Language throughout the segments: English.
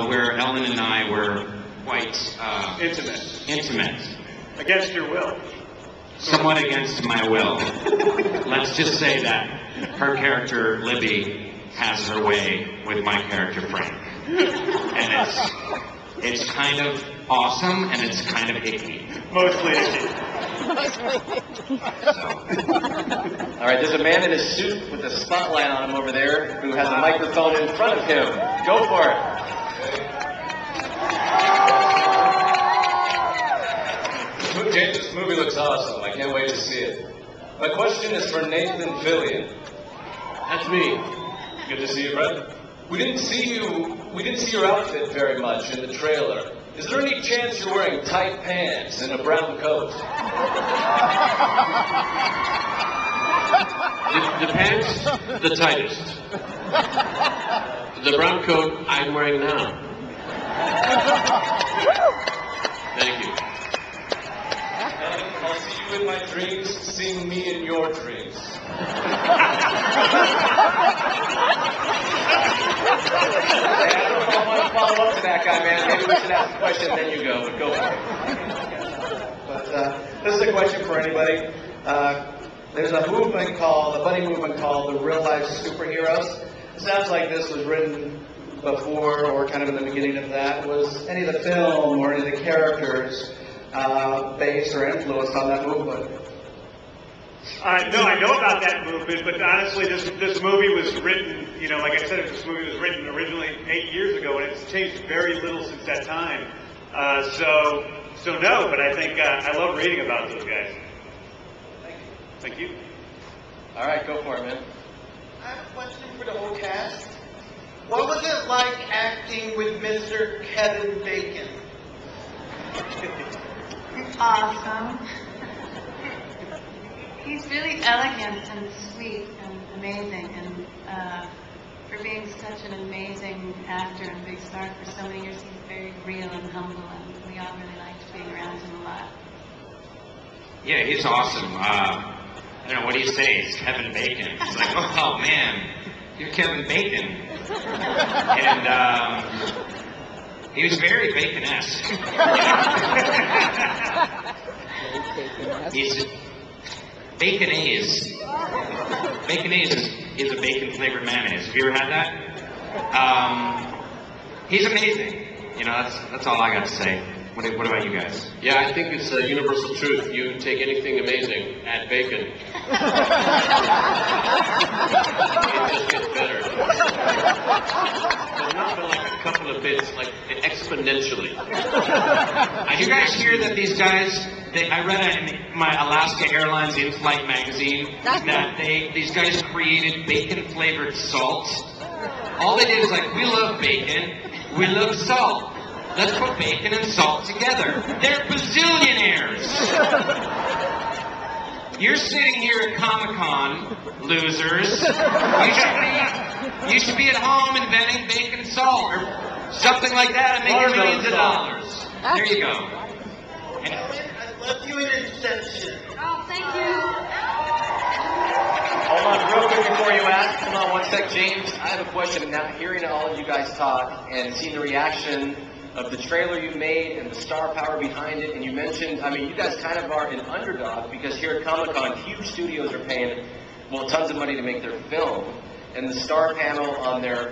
where Ellen and I were quite intimate. Against your will. Somewhat against my will. Let's just say that her character, Libby, has her way with my character, Frank. And it's kind of awesome, and it's kind of icky. Mostly icky. All right, there's a man in a suit with a spotlight on him over there who has a microphone in front of him. Go for it. Okay, this movie looks awesome. I can't wait to see it. My question is for Nathan Fillion. That's me. Good to see you, Brett. We didn't see your outfit very much in the trailer. Is there any chance you're wearing tight pants and a brown coat? The pants, the tightest. The brown coat I'm wearing now. Thank you. I'll see you in my dreams, seeing me in your dreams. I don't know if I want to follow up to that guy, man. Maybe we should ask a question, then you go. But go for it. But this is a question for anybody. There's a movement called, a buddy movement called the Real Life Superheroes. It sounds like this was written before or kind of in the beginning of that. Was any of the film or any of the characters based or influenced on that movement? No, I know about that movement, but honestly, this movie was written, like I said, this movie was written originally 8 years ago, and it's changed very little since that time. So no, but I think I love reading about those guys. Thank you. All right, go for it, man. I have a question for the whole cast. What was it like acting with Mr. Kevin Bacon? Awesome. He's really elegant and sweet and amazing, and for being such an amazing actor and big star for so many years, he's very real and humble, and we all really liked being around him a lot. Yeah, he's awesome. I don't know, what do you say? It's Kevin Bacon. It's like, oh man, you're Kevin Bacon. And he was very Bacon-esque. He's Baconaise. Baconaise is a bacon-flavored mayonnaise. Have you ever had that? He's amazing. That's all I got to say. What about you guys? Yeah, I think it's a universal truth. You take anything amazing, add bacon. It just gets better. But not by like a couple of bits, like exponentially. Did you guys hear that these guys, I read in my Alaska Airlines in-flight magazine that these guys created bacon-flavored salt. All they did is like, we love bacon, we love salt. Let's put bacon and salt together. They're bazillionaires. You're sitting here at Comic-Con, losers. You should be at home inventing bacon salt or something like that and making millions of dollars. There you go. I love you in Inception. Oh, thank you. Hold on, real quick before you ask. Come on, one sec, James. I have a question. Now, hearing all of you guys talk and seeing the reaction of the trailer you made and the star power behind it, and you mentioned, you guys kind of are an underdog because here at Comic-Con, huge studios are paying, tons of money to make their film, and the star panel on their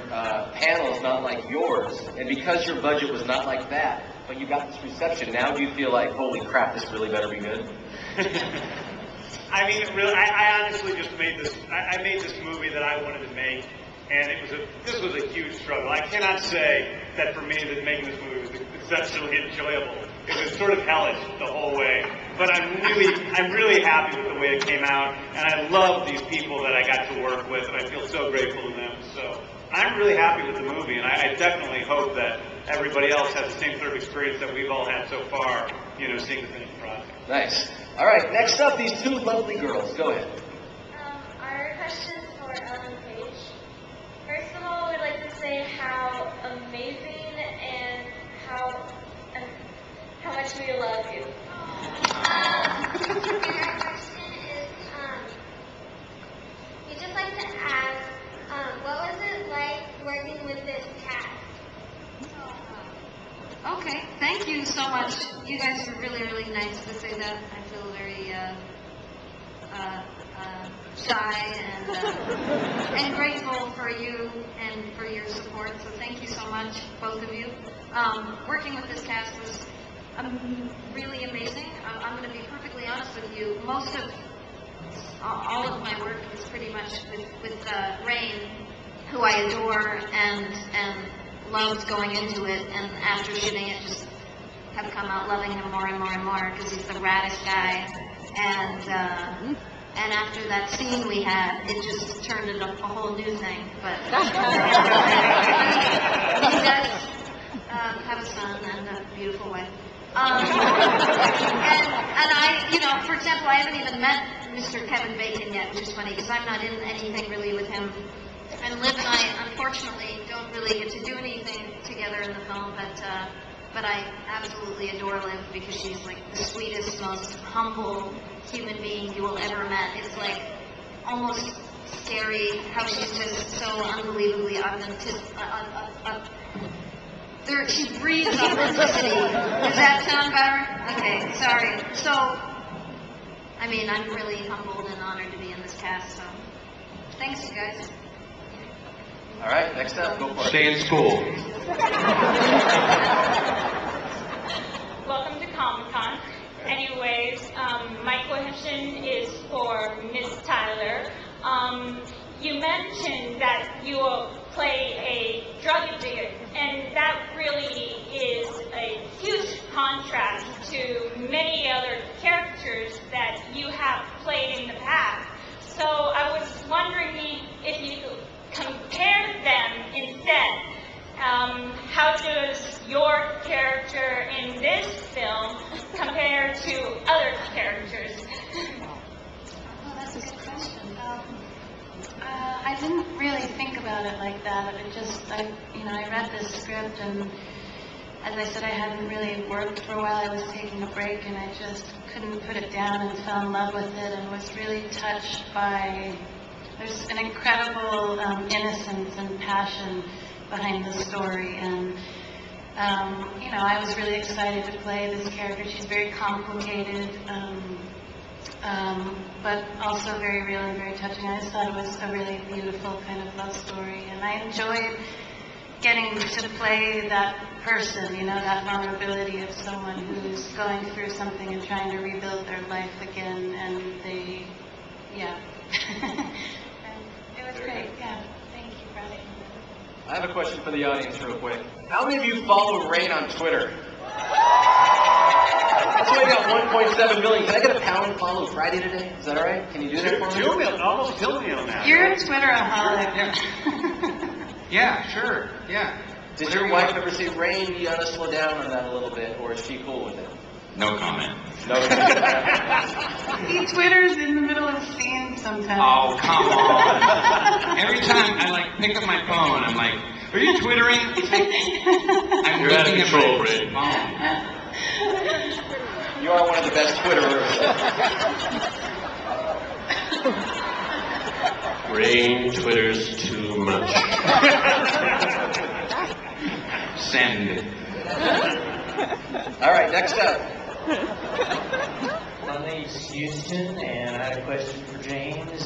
panel is not like yours, and because your budget was not like that, but you got this reception, now do you feel like, holy crap, this really better be good? I honestly just made this. I made this movie that I wanted to make, and this was a huge struggle. I cannot say that for me that making this movie was exceptionally enjoyable. It was sort of hellish the whole way. But I'm really happy with the way it came out, and I love these people that I got to work with, and I feel so grateful to them. So I'm really happy with the movie, and I definitely hope that everybody else has the same sort of experience that we've all had so far, seeing the finished product. Nice. All right, next up, these two lovely girls. Go ahead. Our question is for Ellen Page. First of all, we'd like to say how amazing and how much we love you. And our question is, we'd just like to ask, what was it like working with this cast? Okay, thank you so much. You guys are really, really nice to say that. I feel very shy and grateful for you and for your support. So thank you so much, both of you. Working with this cast was really amazing. I'm going to be perfectly honest with you. Most of all of my work is pretty much with Rain, who I adore and loved going into it, and after shooting it, just have come out loving him more and more and more because he's the raddest guy. And after that scene we had, it just turned into a whole new thing. But he does have a son and a beautiful wife. And I, you know, for example, I haven't even met Mr. Kevin Bacon yet, which is funny because I'm not in anything really with him. And Liv and I, unfortunately, don't really get to do anything together in the film, but I absolutely adore Liv because she's like the sweetest, most humble human being you will ever met. It's like almost scary how she's just so unbelievably authentic. She breathes authenticity. Does that sound better? Okay, sorry. So, I mean, I'm really humbled and honored to be in this cast, so thanks, you guys. All right, next up, go for it. Stay in school. Welcome to Comic-Con. Anyways, my question is for Ms. Tyler. You mentioned that you will play a drug addict, and that really is a huge contrast to many other characters that you have played in the past. So I was wondering if you could compare them instead. How does your character in this film compare to other characters? Oh, that's a good question. I didn't really think about it like that. I read this script, and as I said, I hadn't really worked for a while. I was taking a break, and I just couldn't put it down and fell in love with it, and was really touched by. There's an incredible innocence and passion behind the story, and I was really excited to play this character. She's very complicated. But also very real and very touching. I just thought it was a really beautiful kind of love story, and I enjoyed getting to play that person, that vulnerability of someone who's going through something and trying to rebuild their life again, and and it was great, yeah. Thank you for having me. I have a question for the audience real quick. How many of you follow Rain on Twitter? That's why I got 1.7 million. Can I get a pound follow Friday today? Is that all right? Can you do that for me? 2 million, almost 2 million now. You're a Twitteraholic. Yeah, sure. Yeah. Did your wife ever say, Rain, you gotta slow down on that a little bit, or is she cool with it? No comment. No comment. He Twitters in the middle of scenes sometimes. Oh, come on. Every time I pick up my phone, I'm like, are you Twittering? I'm You're out of looking at control, my Ray. phone. You are one of the best Twitterers. Rain Twitters too much. Send. All right, next up. My name's Houston, and I had a question for James.